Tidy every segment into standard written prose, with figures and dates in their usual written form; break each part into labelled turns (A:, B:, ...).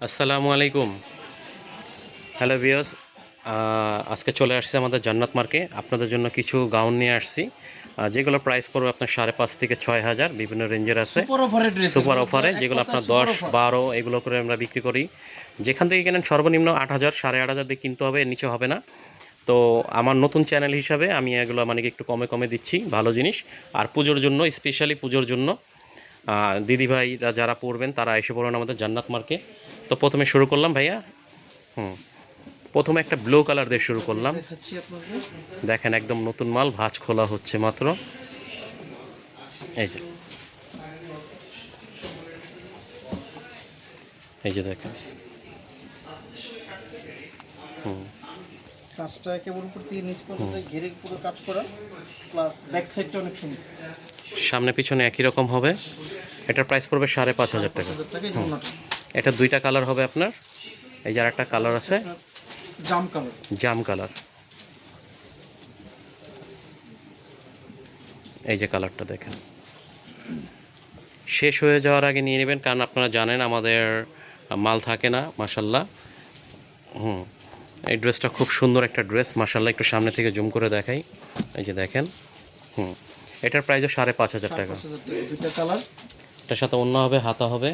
A: আসসালামু আলাইকুম। Hello viewers, আজকে চলে আসছি আমাদের জান্নাত মার্কে। আপনাদের জন্য কিছু গাউন নিয়ে আসছি, যেগুলো প্রাইস পড়বে আপনার 5.5 থেকে 6,000, বিভিন্ন রেঞ্জের আছে।
B: সুপার অফারের ড্রেস,
A: সুপার
B: এগুলো তো
A: অফারে,
B: এক
A: যেগুলো
B: কথায়
A: আপনার
B: সুপার
A: 10,
B: অফার।
A: 12 এগুলো করে আমরা বিক্রি করি। যেখান থেকে কেনেন সর্বনিম্ন 8,000, 8,500 দিয়ে কিনতে হবে, এর নিচে হবে না। তো আমার নতুন চ্যানেল হিসাবে আমি এগুলো মানে কি একটু কমে কমে দিচ্ছি, ভালো জিনিস। আর পুজোর জন্য, স্পেশালি পুজোর জন্য দিদিভাইরা যারা পড়বেন তারা এসে পড়বেন আমাদের জান্নাত মার্কে। তো প্রথমে শুরু করলাম ভাইয়া। প্রথমে একটা ব্লু কালার দিয়ে শুরু করলাম।
B: দেখাচ্ছি আপনাদের।
A: দেখেন একদম নতুন মাল, ভাঁজ খোলা হচ্ছে মাত্র। এই যে, এই যে দেখেন। হুম
B: কাজটা একেবারে উপর থেকে নিচ পর্যন্ত ঘিরে পুরো কাজ করা, প্লাস ব্যাক সাইডটা অনেক সুন্দর।
A: সামনে পিছনে একই রকম হবে। এটার প্রাইস পড়বে 5,500 টাকা।
B: 5,500 টাকা এই
A: হুম
B: জন্যটা।
A: এটা দুইটা কালার হবে আপনার। এই যে আরেকটা কালার আছে,
B: জাম কালার।
A: জাম কালার। এই যে কালারটা দেখেন, শেষ হয়ে যাওয়ার আগে নিয়ে নেবেন, কারণ আপনারা জানেন আমাদের মাল থাকে না মাশাল্লাহ। হুম এই ড্রেসটা খুব সুন্দর একটা ড্রেস মাশাল্লাহ। একটু সামনে থেকে জুম করে দেখাই। এই যে দেখেন। হুম এটার প্রাইসও 5,500 টাকা।
B: 5,500 টাকা দুইটা কালার।
A: এটার সাথে ওড়না হবে, হাতা হবে।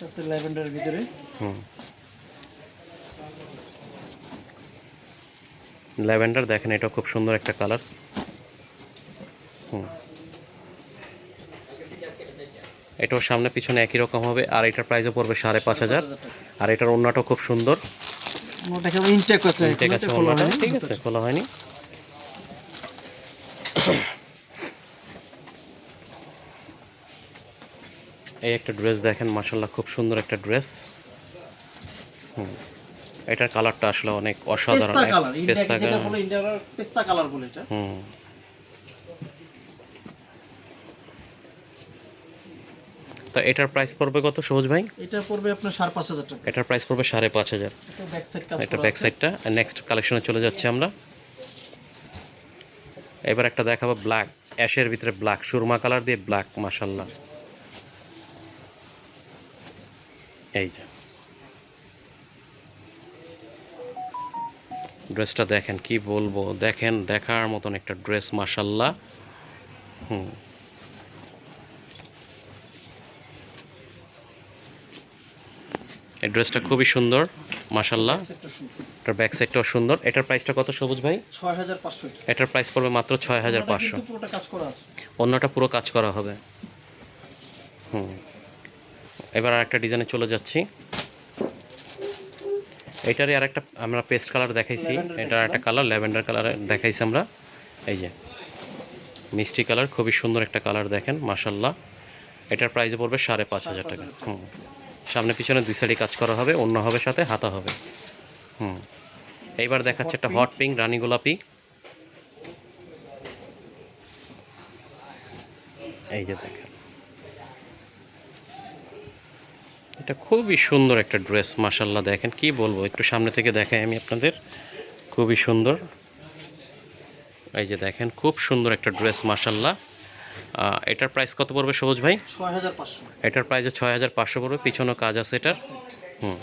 B: আছে ল্যাভেন্ডারের ভিতরে।
A: হুম ল্যাভেন্ডার দেখেন, এটা খুব সুন্দর একটা কালার। হুম এটাও সামনে পিছনে একই রকম হবে, আর এটার প্রাইসও পড়বে 5,500।
B: 5,500 টাকা।
A: আর এটার ওড়নাটাও খুব সুন্দর।
B: ওটা কেমন ইনটেক আছে,
A: ঠিক আছে,
B: খোলা
A: ওড়নাটা
B: হয়নি।
A: ঠিক আছে, খোলা হয়নি। এই একটা ড্রেস দেখেন মাশাল্লাহ, খুব সুন্দর একটা ড্রেস। হুম এটার কালারটা আসলে অনেক অসাধারণ,
B: পেস্তা কালার, ইনটেক
A: পেস্তা
B: যেটা বলে ইন্ডিয়ার পেস্তা কালার বলে এটা।
A: হুম তো এটার প্রাইস পড়বে কত সবুজ ভাই?
B: এটা পড়বে আপনার 5,500 টাকা।
A: এটার প্রাইস পড়বে 5,500।
B: এটা ব্যাক সাইড কাজ
A: এটা
B: করা
A: ব্যাক
B: আছে।
A: সাইডটা। নেক্সট কালেকশনে চলে যাচ্ছি আমরা। এবার একটা দেখাবো ব্ল্যাক, অ্যাশের ভিতরে ব্ল্যাক, সুরমা কালার দিয়ে ব্ল্যাক মাশাল্লাহ। এই যে ড্রেসটা দেখেন, কি বলবো, দেখেন দেখার মতন একটা ড্রেস মাশাল্লাহ। হুম এই ড্রেসটা খুবই সুন্দর মাশাল্লাহ।
B: ব্যাক সাইডটা সুন্দর।
A: এটার ব্যাক সাইডটাও সুন্দর। এটার প্রাইসটা কত সবুজ ভাই?
B: 6,500 টাকা।
A: এটার প্রাইস পড়বে মাত্র
B: ওনাটা
A: 6,500।
B: কিন্তু পুরোটা কাজ করা আছে।
A: অন্যটা পুরো কাজ করা হবে। হুম এবার আরেকটা ডিজাইনে চলে যাচ্ছি। এটারই আরেকটা আমরা পেস্ট কালার দেখাইছি,
B: ল্যাভেন্ডার
A: এটার একটা
B: দেখছিলাম।
A: কালার ল্যাভেন্ডার কালার দেখাইছি আমরা। এই যে মিষ্টি কালার, খুবই সুন্দর একটা কালার দেখেন মাশাল্লাহ। এটার প্রাইস পড়বে 5,500 টাকা।
B: 5,500 টাকা।
A: হুম সামনে পিছনে দুই সাইডে কাজ করা হবে, অন্য হবে, সাথে হাতা হবে। হুম এইবার দেখাচ্ছে
B: হট
A: একটা
B: পিঙ্ক।
A: হট পিঙ্ক, রানী গোলাপি। এই যে দেখেন, এটা খুবই সুন্দর একটা ড্রেস মাশাল্লাহ। দেখেন কি বলবো, একটু সামনে থেকে দেখাই আমি আপনাদের। খুবই সুন্দর। এই যে দেখেন, খুব সুন্দর একটা ড্রেস মাশাল্লাহ। এটার প্রাইস কত পড়বে সবুজ ভাই?
B: 6,500।
A: এটার প্রাইস 6,500 পড়বে, পিছনেও কাজ আছে এটার।
B: Back side.
A: হুম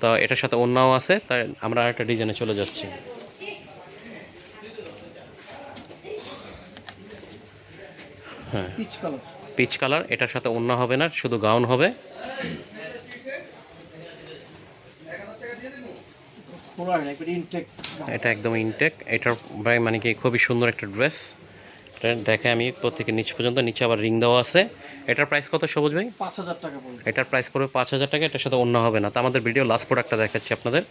A: তো এটার সাথে ওড়নাও আছে, তাই আমরা আরেকটা ডিজাইনে চলে যাচ্ছি। হ্যাঁ
B: পিচ কালার।
A: পিচ কালার, এটার সাথে ওড়না হবে না, শুধু গাউন হবে।
B: খোলা হয় না, একবার ইনটেক।
A: এটা একদম ইনটেক। এটার প্রায় মানে কি খুবই সুন্দর একটা ড্রেস। এটা দেখে আমি প্রত্যেকের নিচ পর্যন্ত, নিচে আবার রিং দেওয়া আছে। এটার প্রাইস কত সবুজ ভাই?
B: 5,000 টাকা পড়বে।
A: এটার প্রাইস পড়বে 5,000 টাকা। এটার সাথে অন্য হবে না। তো আমাদের ভিডিও লাস্ট প্রোডাক্টটা দেখাচ্ছি আপনাদের।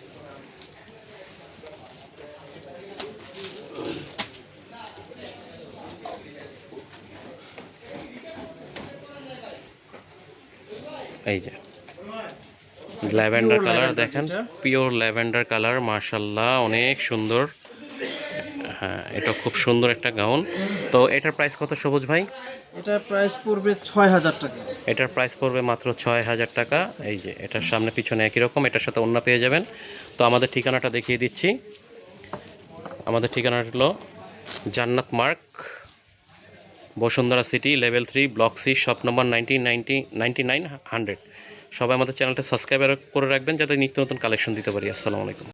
A: এই যে ল্যাভেন্ডার কালার দেখেন, পিওর ল্যাভেন্ডার কালার মাশাল্লাহ, অনেক সুন্দর। হ্যাঁ এটা খুব সুন্দর একটা গাউন। তো এটার প্রাইস কত সবুজ ভাই?
B: এটার প্রাইস পড়বে 6,000 টাকা।
A: এটার প্রাইস পড়বে মাত্র 6,000 টাকা। এই যে এটার সামনে পিছনে একই রকম, এটার সাথে অন্য পেয়ে যাবেন। তো আমাদের ঠিকানাটা দেখিয়ে দিচ্ছি। আমাদের ঠিকানাটা হলো Jannat Mark, Bashundhara City level 3 block C shop number 99 100। সবাই আমাদের চ্যানেলটা সাবস্ক্রাইব করে রাখবেন যাতে নিত্য নতুন কালেকশন দিতে পারি। আসসালামু আলাইকুম।